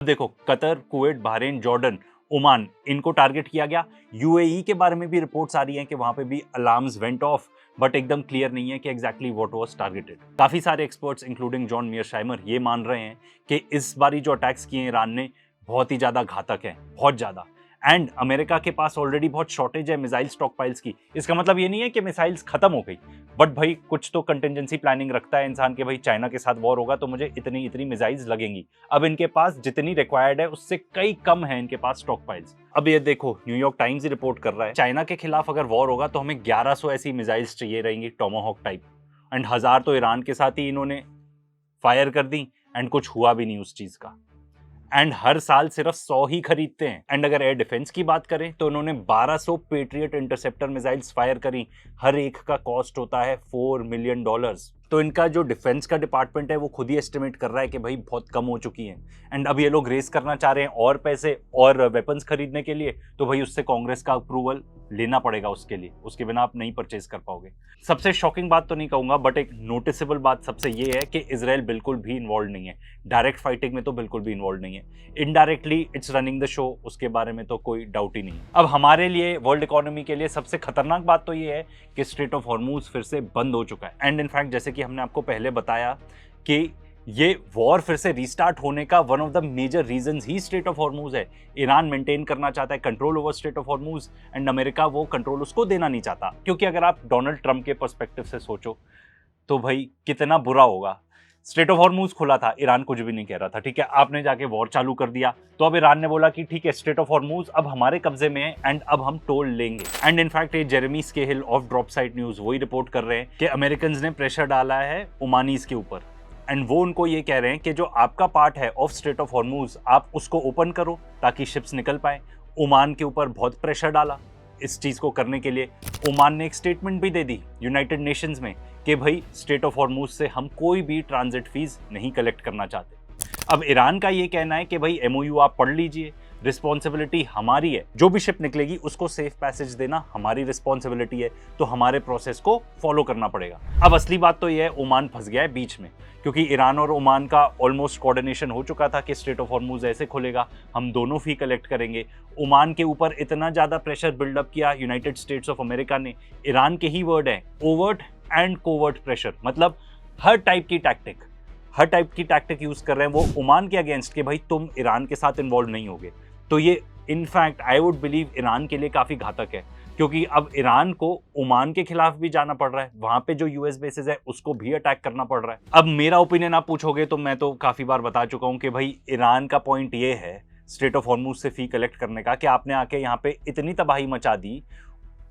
देखो, Qatar, Kuwait, Bahrain, Jordan, Oman, इनको target किया गया। यूएई के बारे में भी रिपोर्ट्स आ रही हैं कि वहां पे भी अलार्म्स वेंट ऑफ, बट एकदम क्लियर नहीं है कि एग्जैक्टली व्हाट वाज टारगेटेड। काफी सारे एक्सपर्ट्स इंक्लूडिंग जॉन मीयरशाइमर ये मान रहे हैं कि इस बारी जो अटैक्स किए ईरान ने बहुत ही ज्यादा घातक है, बहुत ज्यादा। एंड अमेरिका के पास ऑलरेडी बहुत शॉर्टेज है मिसाइल स्टॉक पाइल्स की। इसका मतलब ये नहीं है कि मिसाइल्स खत्म हो गई, बट भाई कुछ तो कंटिजेंसी प्लानिंग रखता है इंसान के, भाई चाइना के साथ वॉर होगा तो मुझे इतनी इतनी मिसाइल्स लगेंगी। अब इनके पास जितनी रिक्वायर्ड है उससे कई कम है इनके पास स्टॉक पाइल्स। अब ये देखो, न्यूयॉर्क टाइम्स ही रिपोर्ट कर रहा है चाइना के खिलाफ अगर वॉर होगा तो हमें 1100 ऐसी मिसाइल्स चाहिए रहेंगी टोमाहॉक टाइप, एंड 1000 तो ईरान के साथ ही इन्होंने फायर कर दी, एंड कुछ हुआ भी नहीं उस चीज का। एंड हर साल सिर्फ 100 ही खरीदते हैं। एंड अगर एयर डिफेंस की बात करें तो उन्होंने 1200 पेट्रियट इंटरसेप्टर मिसाइल्स फायर करी, हर एक का कॉस्ट होता है $4 मिलियन। तो इनका जो डिफेंस का डिपार्टमेंट है वो खुद ही एस्टिमेट कर रहा है कि भाई बहुत कम हो चुकी हैं। एंड अब ये लोग रेस करना चाह रहे हैं और पैसे और वेपन्स खरीदने के लिए, तो भाई उससे कांग्रेस का अप्रूवल लेना पड़ेगा उसके लिए, उसके बिना आप नहीं परचेज कर पाओगे। सबसे शॉकिंग बात तो नहीं कहूंगा, बट एक नोटिसेबल बात सबसे ये है कि इजराइल बिल्कुल भी इन्वॉल्व नहीं है डायरेक्ट फाइटिंग में, तो बिल्कुल भी इन्वॉल्व नहीं है। Indirectly it's running the show, उसके बारे में तो कोई डाउट ही नहीं है। अब हमारे लिए, वर्ल्ड इकोनॉमी के लिए सबसे खतरनाक बात तो ये है कि स्ट्रेट ऑफ हॉर्मूज फिर से बंद हो चुका है। एंड इनफैक्ट जैसे कि हमने आपको पहले बताया कि ये वॉर फिर से रीस्टार्ट होने का one of the major reasons ही स्ट्रेट ऑफ हॉर्मूज है। ईरान मेंटेन करना चाहता है control over strait of Hormuz, and America वो कंट्रोल उसको देना नहीं चाहता। क्योंकि अगर आप डोनाल्ड ट्रंप के पर्सपेक्टिव से सोचो तो भाई कितना बुरा होगा। स्ट्रेट ऑफ हॉर्मूज खुला था, ईरान कुछ भी नहीं कह रहा था, ठीक है, आपने जाके वॉर चालू कर दिया, तो अब ईरान ने बोला कि ठीक है स्ट्रेट ऑफ हॉर्मूज अब हमारे कब्जे में है एंड अब हम टोल लेंगे। एंड इनफैक्ट ये Jeremy Scahill of Drop Site News वही रिपोर्ट कर रहे हैं कि अमेरिकन ने प्रेशर डाला है ओमानीज के ऊपर, एंड वो उनको ये कह रहे हैं कि जो आपका पार्ट है ऑफ स्ट्रेट ऑफ हॉर्मूज आप उसको ओपन करो ताकि शिप्स निकल पाए। ओमान के ऊपर बहुत प्रेशर डाला इस चीज को करने के लिए। ओमान ने एक स्टेटमेंट भी दे दी यूनाइटेड नेशंस में कि भाई स्ट्रेट ऑफ हॉर्मूज से हम कोई भी ट्रांजिट फीस नहीं कलेक्ट करना चाहते। अब ईरान का ये कहना है कि भाई एमओयू आप पढ़ लीजिए, रिस्पॉन्सिबिलिटी हमारी है, जो भी शिप निकलेगी उसको सेफ पैसेज देना हमारी रिस्पॉन्सिबिलिटी है, तो हमारे प्रोसेस को फॉलो करना पड़ेगा। अब असली बात तो यह है ओमान फंस गया है बीच में, क्योंकि ईरान और ओमान का ऑलमोस्ट कोऑर्डिनेशन हो चुका था कि स्ट्रेट ऑफ हॉर्मूज ऐसे खुलेगा, हम दोनों फी कलेक्ट करेंगे। ओमान के ऊपर इतना ज्यादा प्रेशर बिल्डअप किया यूनाइटेड स्टेट्स ऑफ अमेरिका ने, ईरान के ही वर्ड है ओवर्ट एंड कोवर्ट प्रेशर, मतलब हर टाइप की टैक्टिक यूज कर रहे हैं वो ओमान के अगेंस्ट कि भाई तुम ईरान के साथ इन्वॉल्व नहीं होगे। तो ये in fact I would believe Iran के लिए काफी घातक है, क्योंकि अब ईरान को ओमान के खिलाफ भी जाना पड़ रहा है, वहां पे जो यूएस बेसेस है उसको भी अटैक करना पड़ रहा है। अब मेरा ओपिनियन आप पूछोगे तो मैं तो काफी बार बता चुका हूं कि भाई ईरान का पॉइंट ये है स्ट्रेट ऑफ हॉर्मूज से फी कलेक्ट करने का कि आपने आके यहाँ पे इतनी तबाही मचा दी,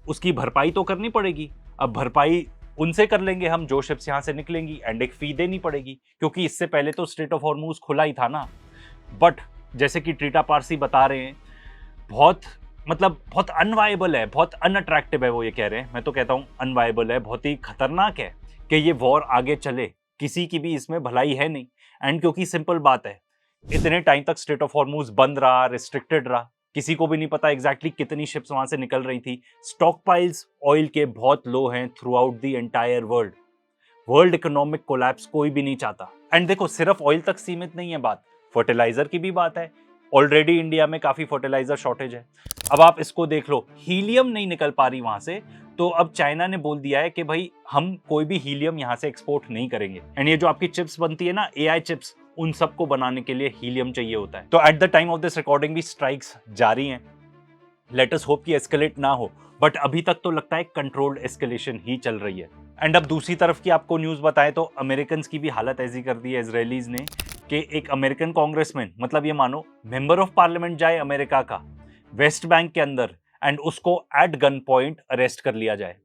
उसकी भरपाई तो करनी पड़ेगी। अब भरपाई उनसे कर लेंगे हम जो शिप्स यहाँ से निकलेंगी, एंड एक फी देनी पड़ेगी, क्योंकि इससे पहले तो स्ट्रेट ऑफ हॉर्मूज खुला ही था ना। बट जैसे कि ट्रीटा पारसी बता रहे हैं, बहुत अनवायबल है, बहुत अनअट्रैक्टिव है, वो ये कह रहे हैं, मैं तो कहता हूँ अनवायबल है, बहुत ही खतरनाक है कि ये वॉर आगे चले, किसी की भी इसमें भलाई है नहीं। एंड क्योंकि सिंपल बात है, इतने टाइम तक स्ट्रेट ऑफ हॉर्मूज बंद रहा, रिस्ट्रिक्टेड रहा, किसी को भी नहीं पता एग्जैक्टली कितनी शिप्स वहां से निकल रही थी। स्टॉक पाइल्स ऑयल के बहुत लो हैं through out the entire world economic collapse कोई भी नहीं चाहता। एंड देखो, सिर्फ ऑयल तक सीमित नहीं है बात, फर्टिलाइजर की भी बात है। ऑलरेडी इंडिया में काफी फर्टिलाइजर शॉर्टेज है। अब आप इसको देख लो, हीलियम नहीं निकल पा रही वहां से, तो अब चाइना ने बोल दिया है कि भाई हम कोई भी हीलियम यहां से एक्सपोर्ट नहीं करेंगे। एंड ये जो आपकी चिप्स बनती है ना, एआई चिप्स, उन सबको बनाने के लिए हीलियम चाहिए होता है। तो at the time of this recording भी स्ट्राइक्स जारी हैं। लेट अस होप कि एस्केलेट ना हो, बट अभी तक तो लगता है कंट्रोल्ड एस्केलेशन ही चल रही है। एंड अब दूसरी तरफ की आपको न्यूज बताएं तो अमेरिकन की भी हालत ऐसी कर दी है इजरायलीज ने कि एक अमेरिकन कांग्रेसमैन, मतलब ये मानो मेंबर ऑफ पार्लियामेंट जाए अमेरिका का वेस्ट बैंक के अंदर, एंड उसको एट गन पॉइंट अरेस्ट कर लिया जाए।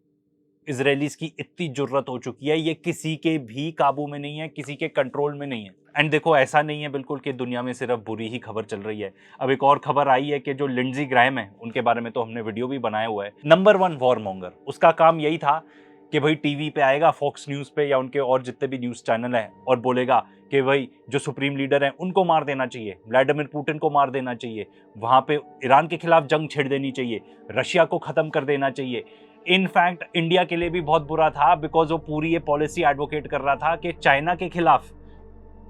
इजरायलीज की इतनी जुर्रत हो चुकी है, ये किसी के भी काबू में नहीं है, किसी के कंट्रोल में नहीं है। एंड देखो, ऐसा नहीं है बिल्कुल कि दुनिया में सिर्फ बुरी ही खबर चल रही है। अब एक और खबर आई है कि जो लिंडजी ग्राहम है, उनके बारे में तो हमने वीडियो भी बनाया हुआ है, नंबर 1 वॉर मॉन्गर। उसका काम यही था कि भाई टीवी पे आएगा, फॉक्स न्यूज पे या उनके और जितने भी न्यूज चैनल हैं, और बोलेगा कि भाई जो सुप्रीम लीडर हैं उनको मार देना चाहिए, व्लादिमीर पुतिन को मार देना चाहिए, वहां पे ईरान के खिलाफ जंग छेड़ देनी चाहिए, रशिया को खत्म कर देना चाहिए। इनफैक्ट इंडिया के लिए भी बहुत बुरा था, बिकॉज वो पूरी ये पॉलिसी एडवोकेट कर रहा था कि चाइना के खिलाफ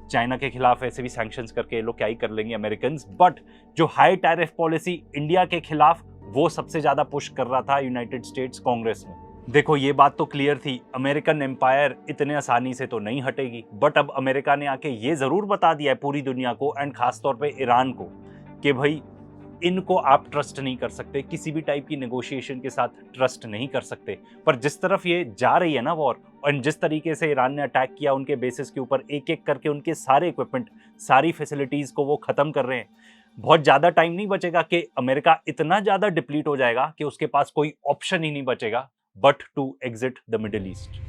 चाइना के खिलाफ ऐसे भी सैंक्शंस करके ये लोग क्या ही कर लेंगे अमेरिकन, बट जो हाई टैरिफ पॉलिसी इंडिया के खिलाफ वो सबसे ज्यादा पुश कर रहा था यूनाइटेड स्टेट्स कांग्रेस में। देखो ये बात तो क्लियर थी, अमेरिकन एम्पायर इतने आसानी से तो नहीं हटेगी, बट अब अमेरिका ने आके ये जरूर बता दिया है पूरी दुनिया को एंड खासतौर पे ईरान को कि भाई इनको आप ट्रस्ट नहीं कर सकते, किसी भी टाइप की नेगोशिएशन के साथ ट्रस्ट नहीं कर सकते। पर जिस तरफ ये जा रही है ना वॉर, और जिस तरीके से ईरान ने अटैक किया उनके बेसिस के ऊपर, एक एक करके उनके सारे इक्विपमेंट, सारी फैसिलिटीज को वो खत्म कर रहे हैं, बहुत ज्यादा टाइम नहीं बचेगा कि अमेरिका इतना ज्यादा डिप्लीट हो जाएगा कि उसके पास कोई ऑप्शन ही नहीं बचेगा but to exit the Middle east.